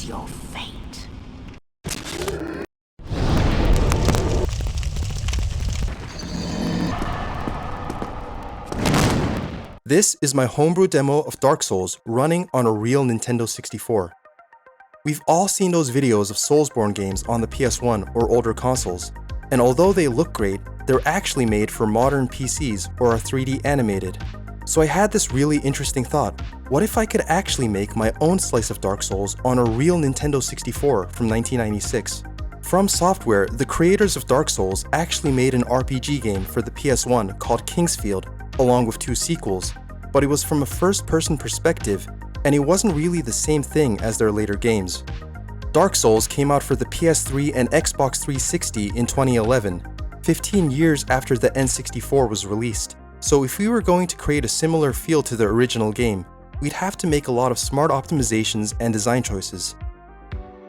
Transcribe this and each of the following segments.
your fate. This is my homebrew demo of Dark Souls running on a real Nintendo 64. We've all seen those videos of Soulsborne games on the PS1 or older consoles, and although they look great, they're actually made for modern PCs or are 3D animated. So I had this really interesting thought: what if I could actually make my own slice of Dark Souls on a real Nintendo 64 from 1996? From Software, the creators of Dark Souls actually made an RPG game for the PS1 called Kingsfield, along with 2 sequels, but it was from a first-person perspective, and it wasn't really the same thing as their later games. Dark Souls came out for the PS3 and Xbox 360 in 2011, 15 years after the N64 was released. So if we were going to create a similar feel to the original game, we'd have to make a lot of smart optimizations and design choices.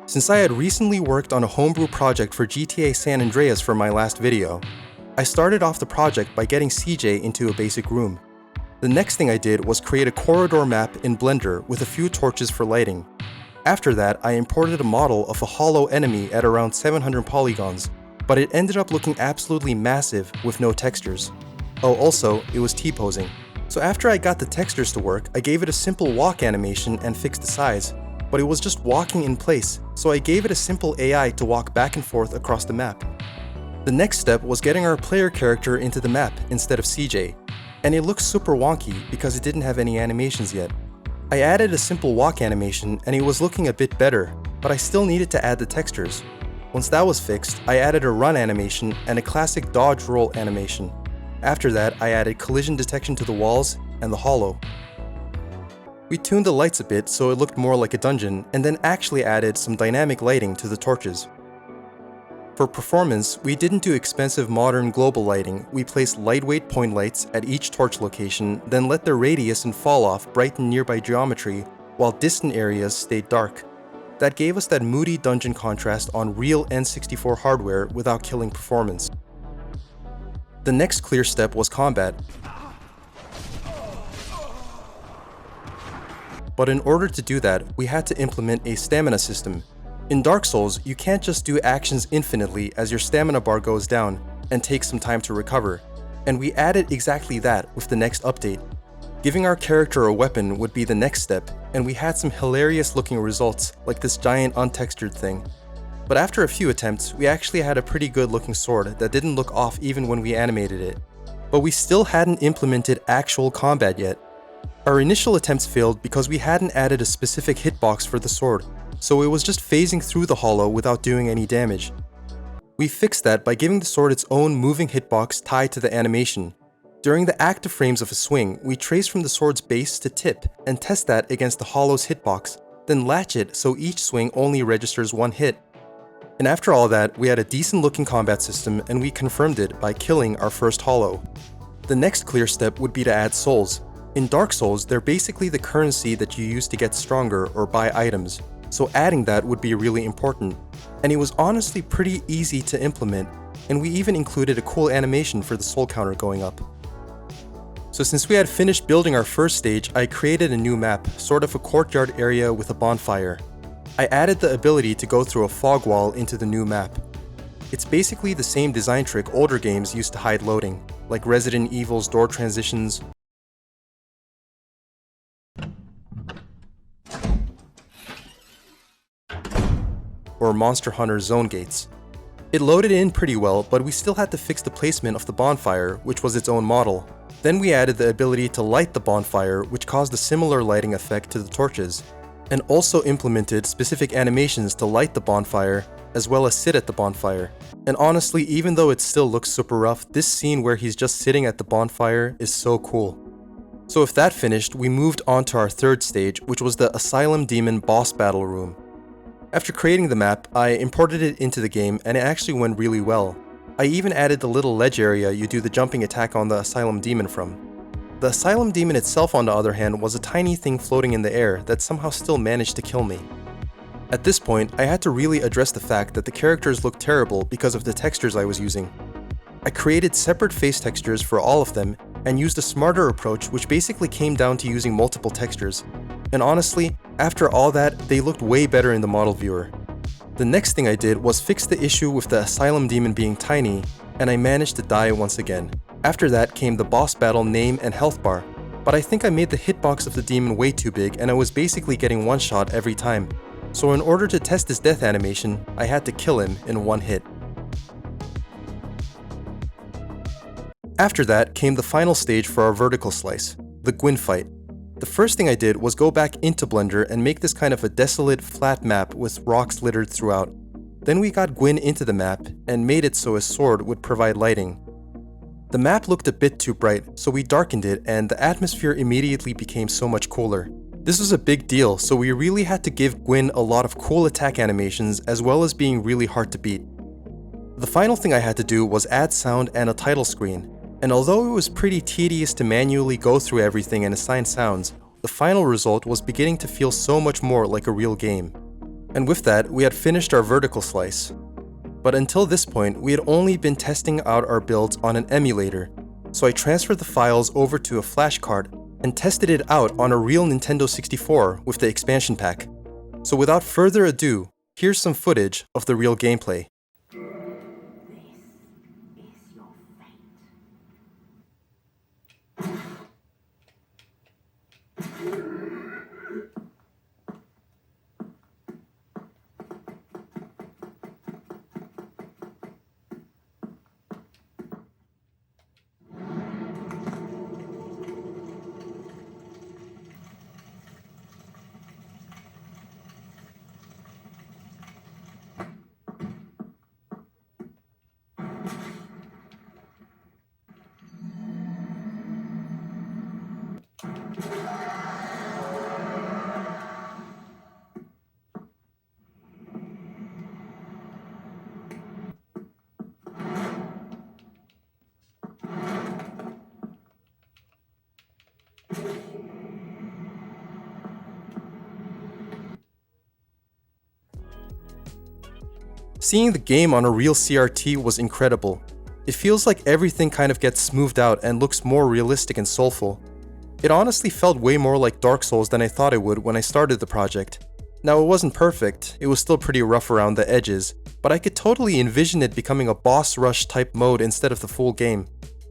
Since I had recently worked on a homebrew project for GTA San Andreas for my last video, I started off the project by getting CJ into a basic room. The next thing I did was create a corridor map in Blender with a few torches for lighting. After that, I imported a model of a hollow enemy at around 700 polygons, but it ended up looking absolutely massive with no textures. Oh, also, it was T-posing. So after I got the textures to work, I gave it a simple walk animation and fixed the size, but it was just walking in place, so I gave it a simple AI to walk back and forth across the map. The next step was getting our player character into the map instead of CJ, and it looked super wonky because it didn't have any animations yet. I added a simple walk animation and it was looking a bit better, but I still needed to add the textures. Once that was fixed, I added a run animation and a classic dodge roll animation. After that, I added collision detection to the walls and the hollow. We tuned the lights a bit so it looked more like a dungeon, and then actually added some dynamic lighting to the torches. For performance, we didn't do expensive modern global lighting. We placed lightweight point lights at each torch location, then let their radius and fall off brighten nearby geometry, while distant areas stayed dark. That gave us that moody dungeon contrast on real N64 hardware without killing performance. The next clear step was combat. But in order to do that, we had to implement a stamina system. In Dark Souls, you can't just do actions infinitely as your stamina bar goes down and takes some time to recover, and we added exactly that with the next update. Giving our character a weapon would be the next step, and we had some hilarious looking results like this giant untextured thing. But after a few attempts, we actually had a pretty good looking sword that didn't look off even when we animated it. But we still hadn't implemented actual combat yet. Our initial attempts failed because we hadn't added a specific hitbox for the sword, so it was just phasing through the hollow without doing any damage. We fixed that by giving the sword its own moving hitbox tied to the animation. During the active frames of a swing, we trace from the sword's base to tip and test that against the hollow's hitbox, then latch it so each swing only registers one hit. And after all that, we had a decent looking combat system, and we confirmed it by killing our first hollow. The next clear step would be to add souls. In Dark Souls, they're basically the currency that you use to get stronger or buy items, so adding that would be really important. And it was honestly pretty easy to implement, and we even included a cool animation for the soul counter going up. So since we had finished building our first stage, I created a new map, sort of a courtyard area with a bonfire. I added the ability to go through a fog wall into the new map. It's basically the same design trick older games used to hide loading, like Resident Evil's door transitions, or Monster Hunter's zone gates. It loaded in pretty well, but we still had to fix the placement of the bonfire, which was its own model. Then we added the ability to light the bonfire, which caused a similar lighting effect to the torches, and also implemented specific animations to light the bonfire, as well as sit at the bonfire. And honestly, even though it still looks super rough, this scene where he's just sitting at the bonfire is so cool. So with that finished, we moved on to our third stage, which was the Asylum Demon boss battle room. After creating the map, I imported it into the game, and it actually went really well. I even added the little ledge area you do the jumping attack on the Asylum Demon from. The Asylum Demon itself, on the other hand, was a tiny thing floating in the air that somehow still managed to kill me. At this point, I had to really address the fact that the characters looked terrible because of the textures I was using. I created separate face textures for all of them and used a smarter approach which basically came down to using multiple textures. And honestly, after all that, they looked way better in the model viewer. The next thing I did was fix the issue with the Asylum Demon being tiny, and I managed to die once again. After that came the boss battle name and health bar, but I think I made the hitbox of the demon way too big and I was basically getting one shot every time. So in order to test his death animation, I had to kill him in one hit. After that came the final stage for our vertical slice, the Gwyn fight. The first thing I did was go back into Blender and make this kind of a desolate, flat map with rocks littered throughout. Then we got Gwyn into the map and made it so his sword would provide lighting. The map looked a bit too bright, so we darkened it and the atmosphere immediately became so much cooler. This was a big deal, so we really had to give Gwyn a lot of cool attack animations as well as being really hard to beat. The final thing I had to do was add sound and a title screen. And although it was pretty tedious to manually go through everything and assign sounds, the final result was beginning to feel so much more like a real game. And with that, we had finished our vertical slice. But until this point, we had only been testing out our builds on an emulator, so I transferred the files over to a flash card and tested it out on a real Nintendo 64 with the expansion pack. So without further ado, here's some footage of the real gameplay. Seeing the game on a real CRT was incredible. It feels like everything kind of gets smoothed out and looks more realistic and soulful. It honestly felt way more like Dark Souls than I thought it would when I started the project. Now it wasn't perfect, it was still pretty rough around the edges, but I could totally envision it becoming a boss rush type mode instead of the full game.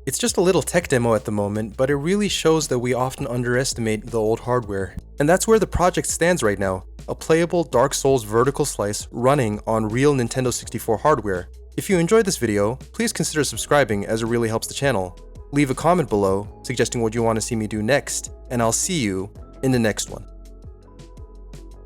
It's just a little tech demo at the moment, but it really shows that we often underestimate the old hardware. And that's where the project stands right now, a playable Dark Souls vertical slice running on real Nintendo 64 hardware. If you enjoyed this video, please consider subscribing as it really helps the channel. Leave a comment below suggesting what you want to see me do next, and I'll see you in the next one.